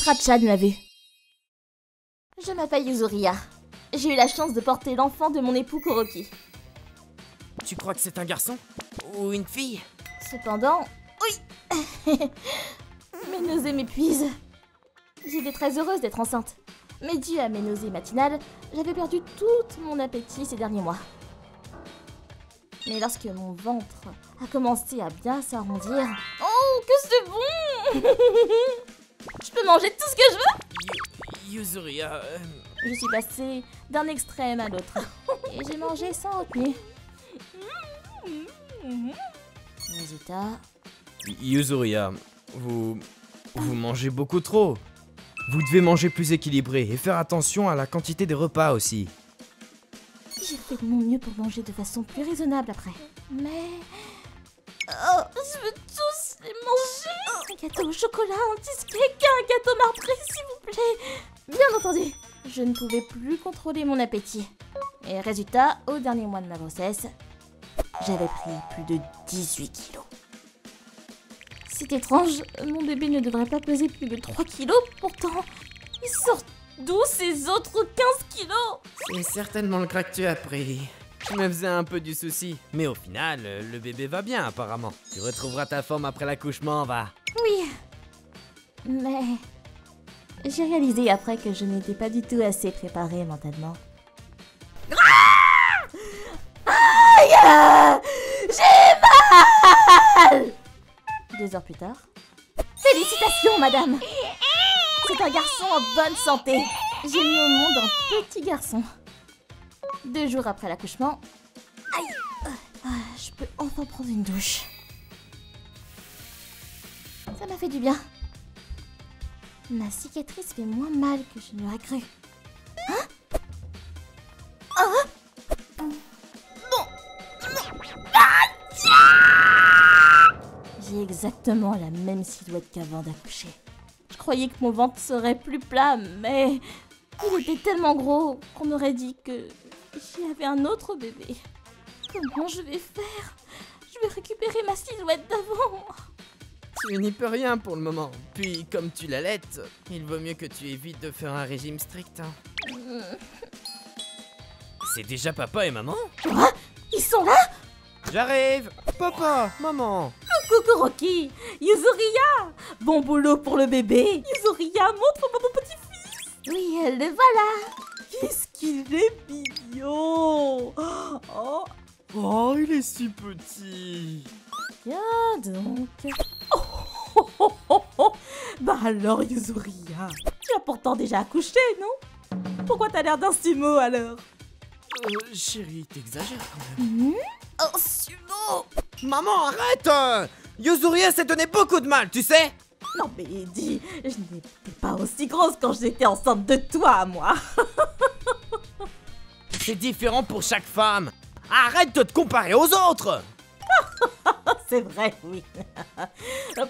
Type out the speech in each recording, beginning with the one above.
Ratchan m'a vue. Je m'appelle Yuzuria. J'ai eu la chance de porter l'enfant de mon époux Kuroki. Tu crois que c'est un garçon? Ou une fille? Cependant, oui. Mes nausées m'épuisent. J'étais très heureuse d'être enceinte. Mais dû à mes nausées matinales, j'avais perdu tout mon appétit ces derniers mois. Mais lorsque mon ventre a commencé à bien s'arrondir... Oh, que c'est bon! Je peux manger tout ce que je veux? Yuzuria... Je suis passée d'un extrême à l'autre. Et j'ai mangé sans retenue. Résultat... Yuzuria, vous mangez beaucoup trop. Vous devez manger plus équilibré et faire attention à la quantité des repas aussi. J'ai fait de mon mieux pour manger de façon plus raisonnable après. Mais... Oh, je veux tous les manger. Un gâteau au chocolat, un cheesecake, un gâteau marbré, s'il vous plaît. Bien entendu, je ne pouvais plus contrôler mon appétit. Et résultat, au dernier mois de ma grossesse, j'avais pris plus de 18 kilos. C'est étrange, mon bébé ne devrait pas peser plus de 3 kilos, pourtant, il sort d'où ces autres 15 kilos? C'est certainement le gras que tu as pris. Je me faisais un peu du souci, mais au final, le bébé va bien apparemment. Tu retrouveras ta forme après l'accouchement, va. Oui, mais j'ai réalisé après que je n'étais pas du tout assez préparée mentalement. Aïe! J'ai mal! 2 heures plus tard. Félicitations, madame! C'est un garçon en bonne santé. J'ai mis au monde un petit garçon. 2 jours après l'accouchement, aïe! Je peux enfin prendre une douche. Ça m'a fait du bien. Ma cicatrice fait moins mal que je ne l'aurais cru. Hein? Ah! Non! J'ai exactement la même silhouette qu'avant d'accoucher. Je croyais que mon ventre serait plus plat, mais il était tellement gros qu'on aurait dit que j'avais un autre bébé. Comment je vais faire? Je vais récupérer ma silhouette d'avant. Tu n'y peux rien pour le moment. Puis, comme tu l'allaites, il vaut mieux que tu évites de faire un régime strict. C'est déjà papa et maman? Quoi? Ils sont là? J'arrive! Papa, maman! Coucou Kuroki! Yuzuria! Bon boulot pour le bébé! Yuzuria, montre-moi mon petit-fils! Oui, le voilà! Qu'est-ce qu'il est mignon! Oh! Oh, il est si petit! Tiens donc! Oh. Bah alors Yuzuria! Tu as pourtant déjà accouché, non? Pourquoi t'as l'air d'un sumo alors? Chérie, t'exagères quand même. Oh, sumo! Maman, arrête! Yuzuria s'est donné beaucoup de mal, tu sais? Non mais dis, je n'étais pas aussi grosse quand j'étais enceinte de toi, moi! C'est différent pour chaque femme. Arrête de te comparer aux autres! C'est vrai, oui.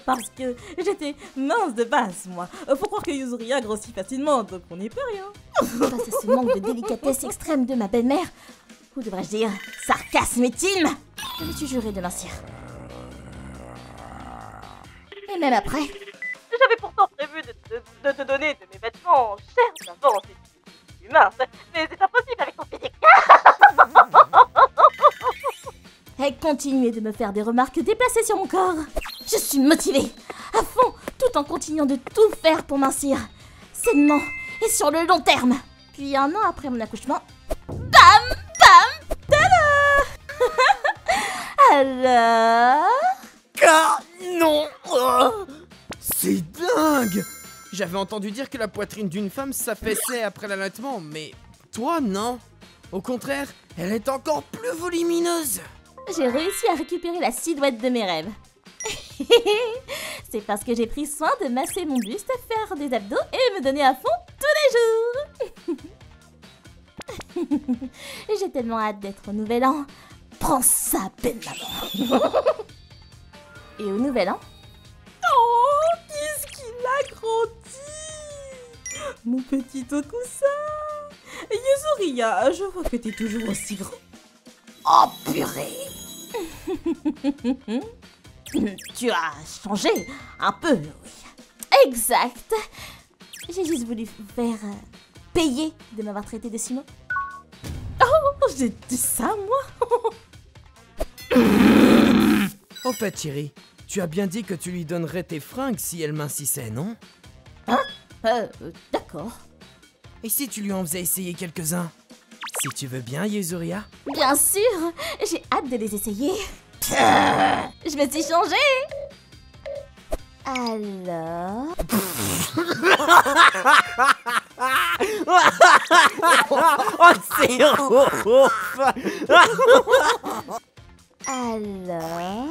Parce que j'étais mince de base, moi. Faut croire que Yuzuria grossit facilement, donc on n'y peut rien. Face à ce manque de délicatesse extrême de ma belle-mère, ou devrais-je dire, sarcasme intime, je me suis juré de mincir. Et même après, J'avais pourtant prévu de te donner de mes vêtements en chair d'avant si tu es mince, mais c'est impossible avec ton physique. elle continuait de me faire des remarques déplacées sur mon corps. Je suis motivée, à fond, tout en continuant de tout faire pour mincir, sainement et sur le long terme. Puis 1 an après mon accouchement, bam, bam, tada! Alors... Ah, non! Oh, c'est dingue! J'avais entendu dire que la poitrine d'une femme s'affaissait après l'allaitement, mais toi, non. Au contraire, elle est encore plus volumineuse. J'ai réussi à récupérer la silhouette de mes rêves. C'est parce que j'ai pris soin de masser mon buste, faire des abdos et me donner à fond tous les jours. J'ai tellement hâte d'être au nouvel an. Prends ça, belle maman. Et au nouvel an... Oh, qu'est-ce qu'il a grandi! Mon petit coussin. Yuzuria, je vois que t'es toujours aussi grand. Oh, purée! Tu as changé un peu, oui. Exact. J'ai juste voulu vous faire payer de m'avoir traité de Simon. Oh, j'ai dit ça, moi. En fait, chérie, tu as bien dit que tu lui donnerais tes fringues si elle mincissait, non? Hein? D'accord. Et si tu lui en faisais essayer quelques-uns? Si tu veux bien, Yuzuria? Bien sûr, j'ai hâte de les essayer. Je me suis changée. Alors... Oh, c'est ouf. Alors...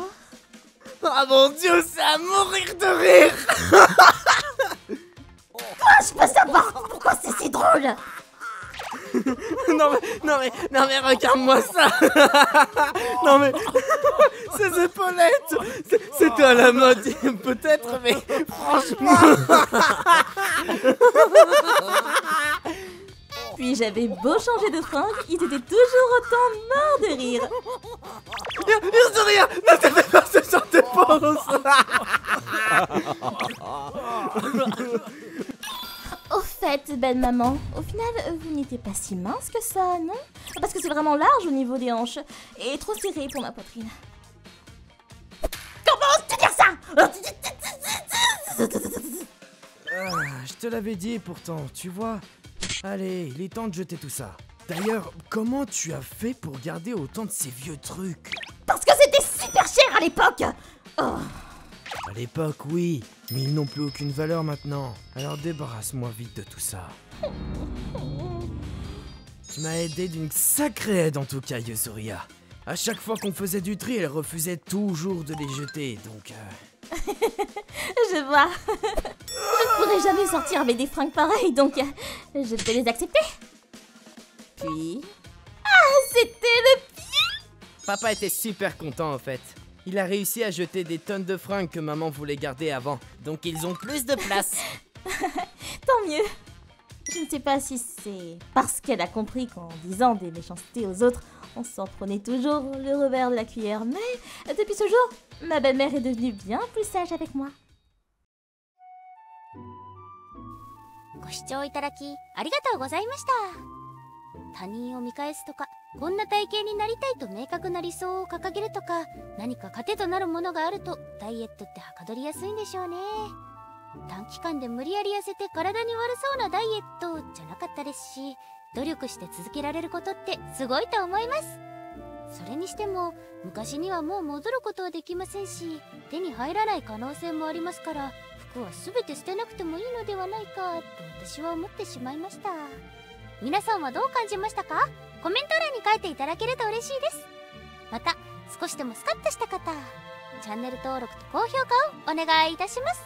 Oh mon Dieu, c'est à mourir de rire. Je peux savoir pourquoi c'est si drôle. Non mais regarde-moi ça. Non mais ces épaulettes, c'était à la mode peut-être, mais franchement. Puis j'avais beau changer de fringue, ils étaient toujours autant morts de rire. Yuzuria, ne te fais pas ce genre de pause. Au fait, belle maman, au final, vous n'étiez pas si mince que ça, non? Parce que c'est vraiment large au niveau des hanches et trop serré pour ma poitrine. Comment oses-tu dire ça? Je te l'avais dit pourtant, tu vois. Allez, il est temps de jeter tout ça. D'ailleurs, comment tu as fait pour garder autant de ces vieux trucs? Parce que c'était super cher à l'époque. Oh. À l'époque, oui, mais ils n'ont plus aucune valeur maintenant. Alors débarrasse-moi vite de tout ça. Tu m'as aidé d'une sacrée aide en tout cas, Yuzuria. À chaque fois qu'on faisait du tri, elle refusait toujours de les jeter, donc... Je vois. Je ne pourrais jamais sortir avec des fringues pareilles, donc je peux les accepter. Puis... Ah, c'était le pire. Papa était super content en fait. Il a réussi à jeter des tonnes de fringues que maman voulait garder avant, donc ils ont plus de place. Tant mieux. Je ne sais pas si c'est parce qu'elle a compris qu'en disant des méchancetés aux autres, on s'en prenait toujours le revers de la cuillère, mais depuis ce jour, ma belle-mère est devenue bien plus sage avec moi. ご視聴いただきありがとうございました。他人を見返すとか、こんな体型になりたいと明確な理想を掲げるとか、何か糧となるものがあるとダイエットってはかどりやすいんでしょうね。短期間で無理やり痩せて体に悪そうなダイエットじゃなかったですし、努力して続けられることってすごいと思います。それにしても昔にはもう戻ることはできませんし、手に入らない可能性もありますから、服は全て捨てなくてもいいのではないかと私は思ってしまいました。皆さんはどう感じましたか？コメント欄に書いていただけると嬉しいです。また少しでもスカッとした方、チャンネル登録と高評価をお願いいたします。